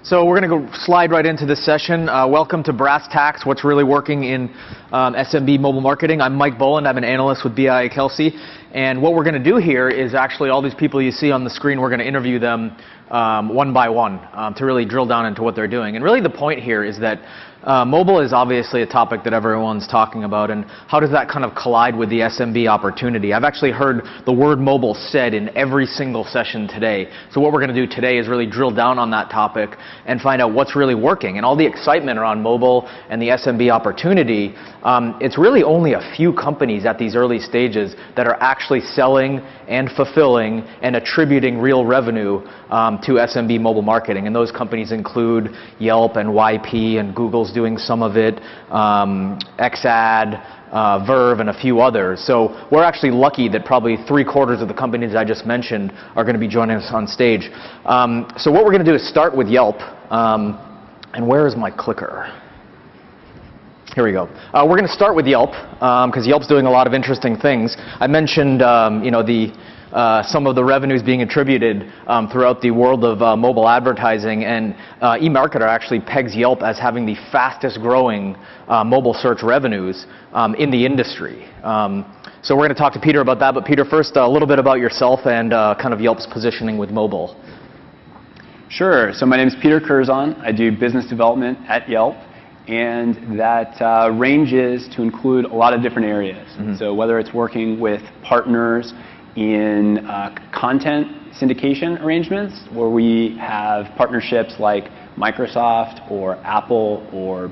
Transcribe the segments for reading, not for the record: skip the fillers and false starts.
So we're going to go slide right into this session. Welcome to Brass Tacks, what's really working in SMB mobile marketing. I'm Mike Boland. I'm an analyst with BI/Kelsey. And what we're going to do here is actually all these people you see on the screen, we're going to interview them one by one to really drill down into what they're doing. And really the point here is that mobile is obviously a topic that everyone's talking about, and how does that kind of collide with the SMB opportunity? I've actually heard the word mobile said in every single session today. So what we're going to do today is really drill down on that topic and find out what's really working. And all the excitement around mobile and the SMB opportunity, it's really only a few companies at these early stages that are actually selling and fulfilling and attributing real revenue to SMB mobile marketing. And those companies include Yelp and YP, and Google's doing some of it, XAD, Verve, and a few others. So we're actually lucky that probably 3/4 of the companies I just mentioned are going to be joining us on stage. So what we're going to do is start with Yelp. And where is my clicker? Here we go. We're going to start with Yelp because Yelp's doing a lot of interesting things. I mentioned, some of the revenues being attributed throughout the world of mobile advertising, and eMarketer actually pegs Yelp as having the fastest growing mobile search revenues in the industry. So we're going to talk to Peter about that, but Peter, first a little bit about yourself and kind of Yelp's positioning with mobile. Sure. So my name is Peter Curzon. I do business development at Yelp, and that ranges to include a lot of different areas. Mm-hmm. So whether it's working with partners in content syndication arrangements, where we have partnerships like Microsoft or Apple or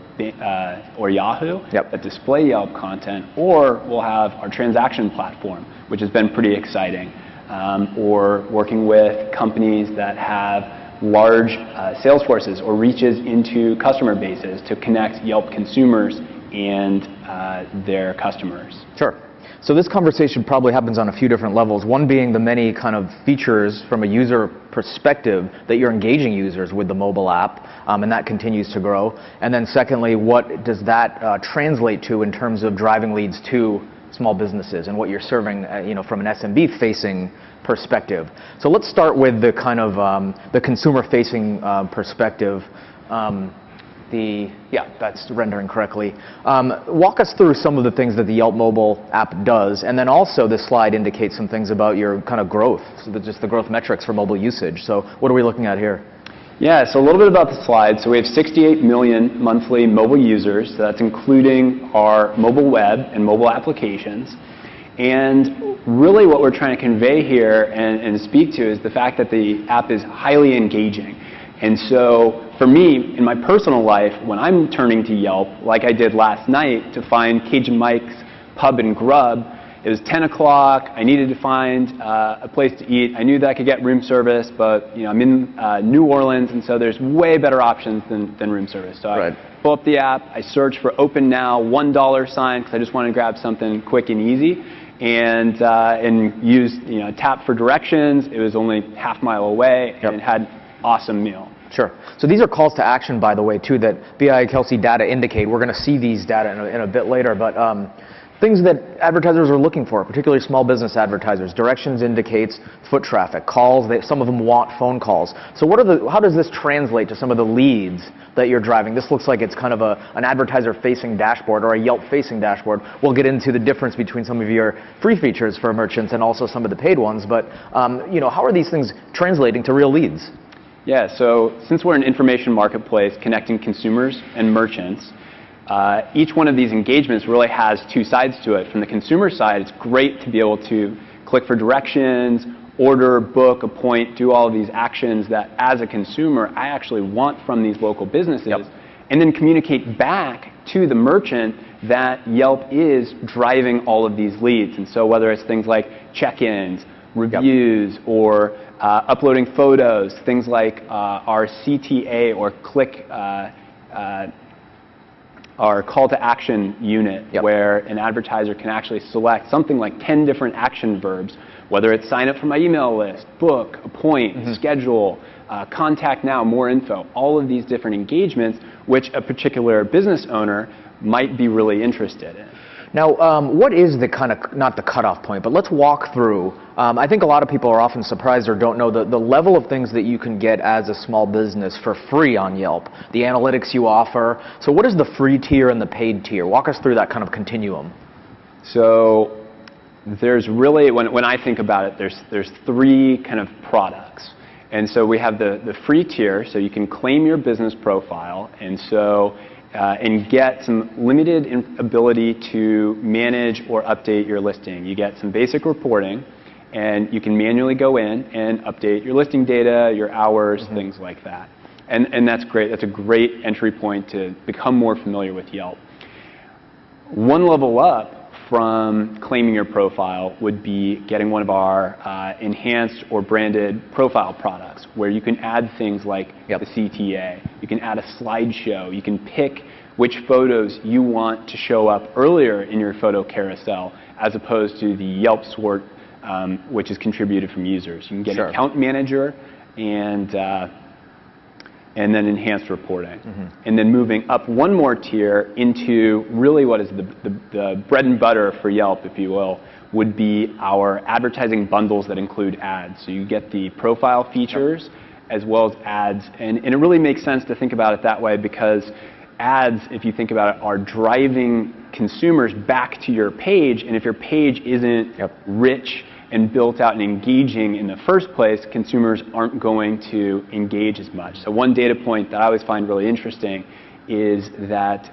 Yahoo that display Yelp content, or we'll have our transaction platform, which has been pretty exciting, or working with companies that have large sales forces or reaches into customer bases to connect Yelp consumers and their customers. Sure. So this conversation probably happens on a few different levels, one being the many kind of features from a user perspective that you're engaging users with the mobile app, and that continues to grow. And then secondly, what does that translate to in terms of driving leads to small businesses and what you're serving from an SMB facing perspective. So let's start with the kind of the consumer facing perspective. That's rendering correctly. Walk us through some of the things that the Yelp mobile app does, and then also this slide indicates some things about your kind of growth, so just the growth metrics for mobile usage. So what are we looking at here? Yeah, so a little bit about the slide. So we have 68 million monthly mobile users. So that's including our mobile web and mobile applications. And really what we're trying to convey here and speak to is the fact that the app is highly engaging. And so for me, in my personal life, when I'm turning to Yelp, like I did last night to find Cajun Mike's Pub and Grub, it was 10 o'clock, I needed to find a place to eat. I knew that I could get room service, but I'm in New Orleans, and so there's way better options than room service. So I pull up the app, I search for Open Now, $1 sign, because I just want to grab something quick and easy, and use tap for directions. It was only half-mile away, and it had awesome meal. Sure. So these are calls to action, by the way, too, that BI/Kelsey data indicate. We're going to see these data in a bit later, but things that advertisers are looking for, particularly small business advertisers. Directions indicates foot traffic, calls. Some of them want phone calls. So how does this translate to some of the leads that you're driving? This looks like it's kind of an advertiser-facing dashboard or a Yelp-facing dashboard. We'll get into the difference between some of your free features for merchants and also some of the paid ones. But how are these things translating to real leads? Yeah, so since we're an information marketplace connecting consumers and merchants, each one of these engagements really has two sides to it. From the consumer side, it's great to be able to click for directions, order, book, appoint, do all of these actions that as a consumer I actually want from these local businesses, and then communicate back to the merchant that Yelp is driving all of these leads. And so whether it's things like check-ins, reviews, or uploading photos, things like our CTA or click, our call to action unit, where an advertiser can actually select something like 10 different action verbs, whether it's sign up for my email list, book, appoint, schedule, contact now, more info, all of these different engagements which a particular business owner might be really interested in. Now, what is the kind of, not the cutoff point, but let's walk through. I think a lot of people are often surprised or don't know the level of things that you can get as a small business for free on Yelp, the analytics you offer. So what is the free tier and the paid tier? Walk us through that kind of continuum. So there's really, when I think about it, there's three kind of products. And so we have the free tier, so you can claim your business profile, and so and get some limited ability to manage or update your listing. You get some basic reporting, and you can manually go in and update your listing data, your hours, things like that. And that's great. That's a great entry point to become more familiar with Yelp. One level up from claiming your profile would be getting one of our enhanced or branded profile products, where you can add things like the CTA, you can add a slideshow, you can pick which photos you want to show up earlier in your photo carousel as opposed to the Yelp sort, which is contributed from users. You can get an account manager and then enhanced reporting. And then moving up one more tier into really what is the bread and butter for Yelp, if you will, would be our advertising bundles that include ads. So you get the profile features as well as ads. And it really makes sense to think about it that way, because ads, if you think about it, are driving consumers back to your page. And if your page isn't rich and built out and engaging in the first place, consumers aren't going to engage as much. So one data point that I always find really interesting is that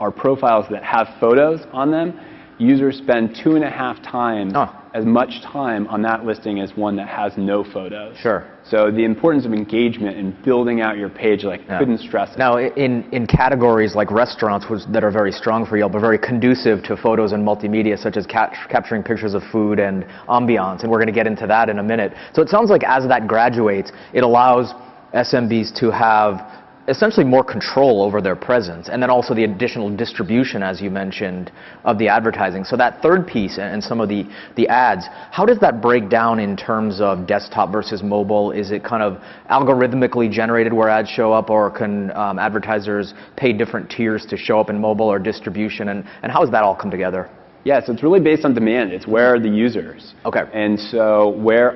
our profiles that have photos on them, users spend 2.5 times as much time on that listing as one that has no photos. So the importance of engagement and building out your page, couldn't stress it. Now, in categories like restaurants, that are very strong for Yelp, are very conducive to photos and multimedia, such as capturing pictures of food and ambiance, and we're going to get into that in a minute. So it sounds like as that graduates, it allows SMBs to have essentially more control over their presence, and then also the additional distribution, as you mentioned, of the advertising. So that third piece and some of the ads, how does that break down in terms of desktop versus mobile? Is it kind of algorithmically generated where ads show up, or can advertisers pay different tiers to show up in mobile or distribution, and how does that all come together? Yeah, so it's really based on demand. It's where are the users. And so where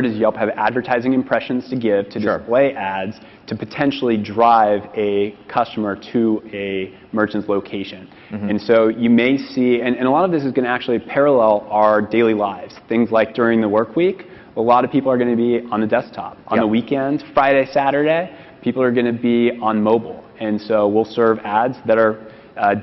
does Yelp have advertising impressions to give to display ads to potentially drive a customer to a merchant's location. And so you may see, and a lot of this is going to actually parallel our daily lives. Things like during the work week, a lot of people are going to be on the desktop. On the weekends, Friday, Saturday, people are going to be on mobile. And so we'll serve ads that are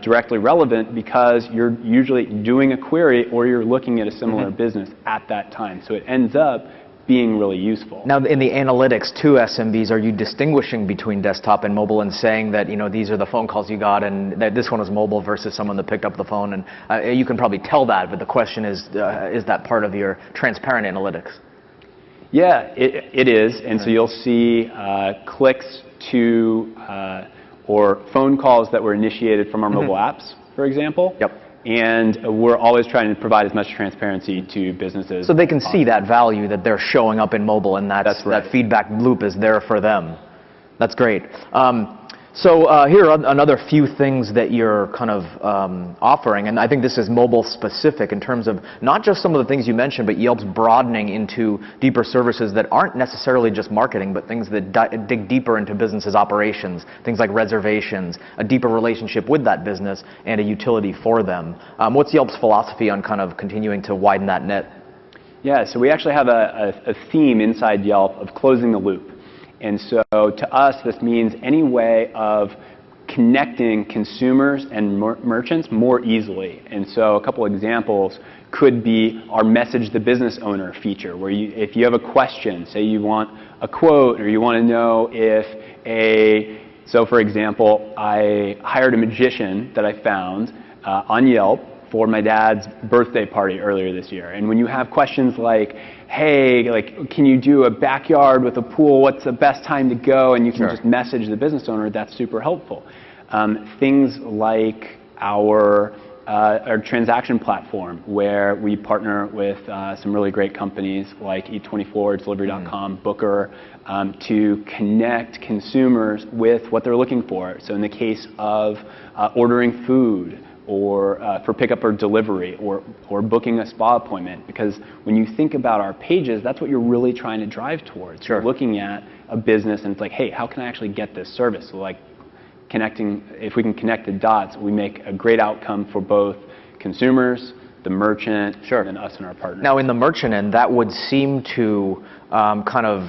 directly relevant because you're usually doing a query or you're looking at a similar business at that time. So it ends up being really useful. Now, in the analytics to SMBs, are you distinguishing between desktop and mobile and saying that, these are the phone calls you got and that this one was mobile versus someone that picked up the phone? And you can probably tell that, but the question is that part of your transparent analytics? Yeah, it is. And so you'll see clicks to or phone calls that were initiated from our mobile apps, for example. And we're always trying to provide as much transparency to businesses. So they can see that value that they're showing up in mobile, and that feedback loop is there for them. That's great. So here are another few things that you're kind of offering, and I think this is mobile specific in terms of not just some of the things you mentioned, but Yelp's broadening into deeper services that aren't necessarily just marketing, but things that dig deeper into businesses' operations, things like reservations, a deeper relationship with that business, and a utility for them. What's Yelp's philosophy on kind of continuing to widen that net? Yeah, so we actually have a theme inside Yelp of closing the loop. And so to us, this means any way of connecting consumers and merchants more easily. And so a couple examples could be our Message the Business Owner feature, where if you have a question, say you want a quote or you want to know if so for example, I hired a magician that I found on Yelp for my dad's birthday party earlier this year. And when you have questions like, hey, can you do a backyard with a pool? What's the best time to go? And you can just message the business owner. That's super helpful. Things like our transaction platform, where we partner with some really great companies like Eat24, Delivery.com, Booker, to connect consumers with what they're looking for. So in the case of ordering food or for pickup or delivery, or booking a spa appointment. Because when you think about our pages, that's what you're really trying to drive towards. Sure. You're looking at a business and it's like, hey, how can I actually get this service? So like connecting, if we can connect the dots, we make a great outcome for both consumers, the merchant, sure, and us and our partners. Now in the merchant end, that would seem to kind of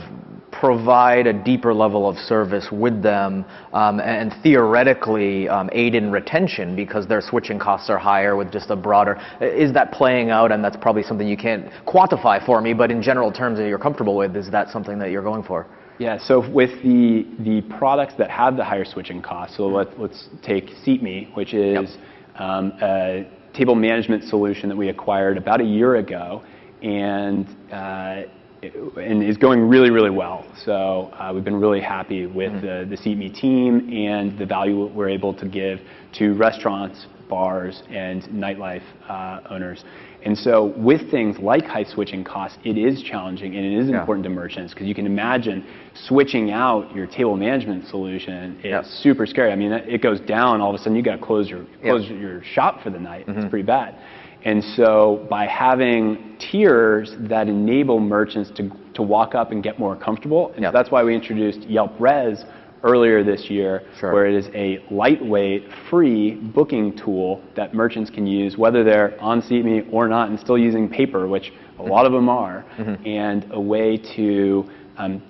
provide a deeper level of service with them and theoretically aid in retention because their switching costs are higher with just a broader. Is that playing out? And that's probably something you can't quantify for me, but in general terms that you're comfortable with, is that something that you're going for? Yeah, so with the products that have the higher switching costs, so let's take SeatMe, which is a table management solution that we acquired about a year ago, and is going really, really well. So we've been really happy with the SeatMe team and the value we're able to give to restaurants, bars, and nightlife owners. And so with things like high switching costs, it is challenging and it is important to merchants, because you can imagine switching out your table management solution is super scary. I mean, it goes down, all of a sudden you got to close your shop for the night. It's pretty bad. And so by having tiers that enable merchants to walk up and get more comfortable, and that's why we introduced Yelp Res earlier this year, where it is a lightweight, free booking tool that merchants can use, whether they're on SeatMe or not, and still using paper, which a lot of them are, and a way to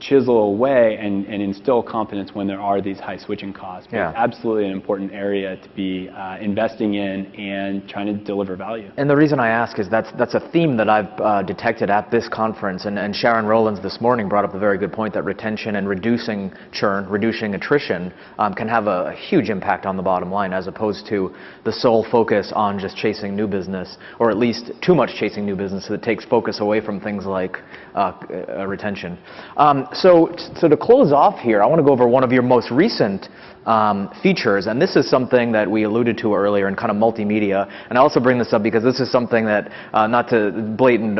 chisel away and instill confidence when there are these high switching costs. But it's absolutely an important area to be investing in and trying to deliver value. And the reason I ask is that's a theme that I've detected at this conference, and Sharon Rowlands this morning brought up a very good point that retention and reducing churn, reducing attrition can have a huge impact on the bottom line, as opposed to the sole focus on just chasing new business, or at least too much chasing new business that takes focus away from things like retention. So to close off here, I want to go over one of your most recent features, and this is something that we alluded to earlier in kind of multimedia. And I also bring this up because this is something that, not to blatant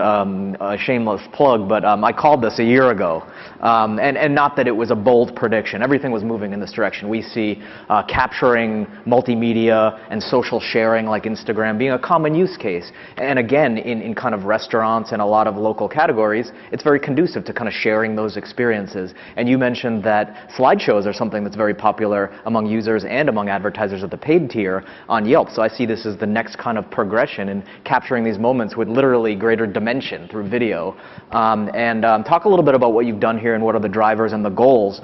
shameless plug, but I called this a year ago, and not that it was a bold prediction. Everything was moving in this direction. We see capturing multimedia and social sharing like Instagram being a common use case, and again in kind of restaurants and a lot of local categories, it's very conducive to kind of sharing those experiences. And you mentioned that slideshows are something that's very popular among users and among advertisers at the paid tier on Yelp. So I see this as the next kind of progression in capturing these moments with literally greater dimension through video. Talk a little bit about what you've done here and what are the drivers and the goals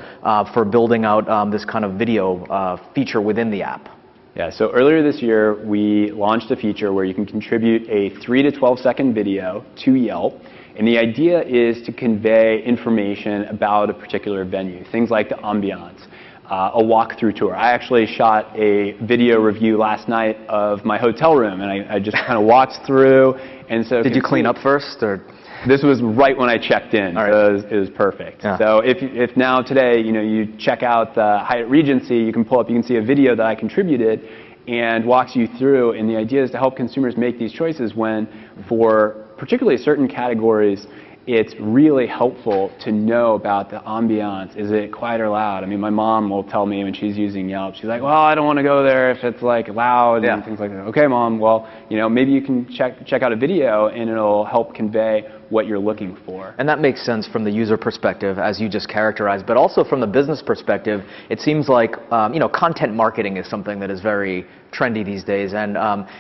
for building out this kind of video feature within the app. Yeah, so earlier this year we launched a feature where you can contribute a 3 to 12 second video to Yelp. And the idea is to convey information about a particular venue, things like the ambiance, a walkthrough tour. I actually shot a video review last night of my hotel room, and I just kind of walked through. And so did you clean up first, or? This was right when I checked in, so it was perfect. Yeah. So if now today you check out the Hyatt Regency, you can see a video that I contributed and walks you through. And the idea is to help consumers make these choices when, for particularly certain categories, it's really helpful to know about the ambiance. Is it quiet or loud? I mean, my mom will tell me when she's using Yelp, she's like, well, I don't want to go there if it's like loud and things like that. Okay, Mom, well, maybe you can check out a video and it'll help convey what you're looking for. And that makes sense from the user perspective, as you just characterized, but also from the business perspective. It seems like content marketing is something that is very trendy these days, and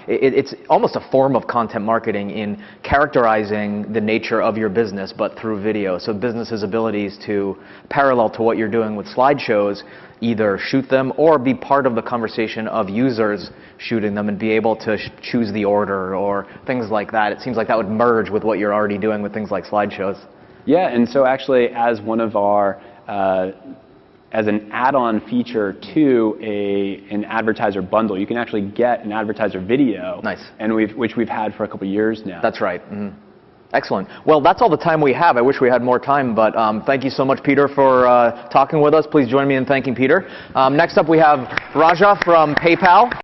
it's almost a form of content marketing in characterizing the nature of your business, but through video. So businesses' abilities to, parallel to what you're doing with slideshows, either shoot them or be part of the conversation of users shooting them and be able to choose the order or things like that. It seems like that would merge with what you're already doing with things like slideshows. Yeah, and so actually as one of our as an add-on feature to an advertiser bundle, you can actually get an advertiser video. Nice. And which we've had for a couple years now. That's right. Excellent. Well, that's all the time we have. I wish we had more time, but thank you so much, Peter, for talking with us. Please join me in thanking Peter. Next up, we have Raja from PayPal.